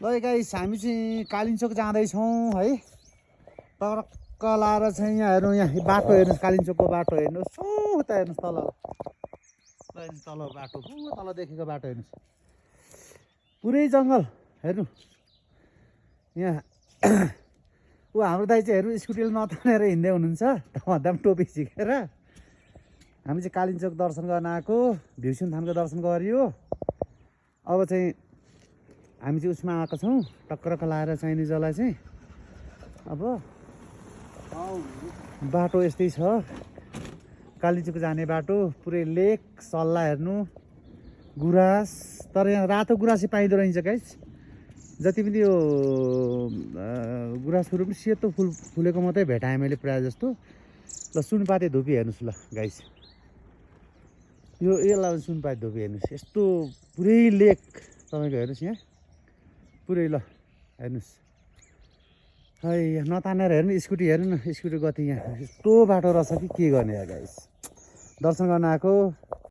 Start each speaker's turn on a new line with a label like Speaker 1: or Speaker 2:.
Speaker 1: ल गाइस हामी चाहिँ कालिम्चोक जाँदैछौँ है। टक्क लाएर चाहिँ यहाँ हेर्नु, यहाँ बाटो हेर्नुहोस्, कालिम्चोकको बाटो हेर्नुहोस्, उता हेर्नुहोस् तल, तल बाटो तल देखेको बाटो हेर्नुहोस्, पुरै जङ्गल हेर्नु। यहाँ ऊ हाम्रो दाइ चाहिँ हेर्नु स्कुटीले नतानेर हिँड्दै हुनुहुन्छ, धमाधम टोपी झिकेर। हामी चाहिँ कालिम्चोक दर्शन गर्न आएको, भीष्म थानको दर्शन गरियो। अब चाहिँ हामी चाहिँ उसमा आएको छौँ, टक्कर लाएर चाइनिजलाई चाहिँ। अब बाटो यस्तै छ, कालिम्चोक जाने बाटो, पुरै लेक सल्ला हेर्नु, गुराँस। तर यहाँ रातो गुराँसै पाइँदो रहेछ गाइस। जति पनि यो गुराँसहरू पनि सेतो फुलेको मात्रै भेटाएँ मैले प्रायः जस्तो। ल सुनपाते धुपी हेर्नुहोस् ल गाइस, यो यसलाई सुनपाते धुपी हेर्नुहोस्, यस्तो पुरै लेक तपाईँको हेर्नुहोस् यहाँ पुरै। ल हेर्नुहोस् है, नतानेर हेर्नु, स्कुटी हेर्नु न, स्कुटी गति यहाँ यस्तो बाटो रहेछ कि के गर्ने गाइस। दर्शन गर्न आएको।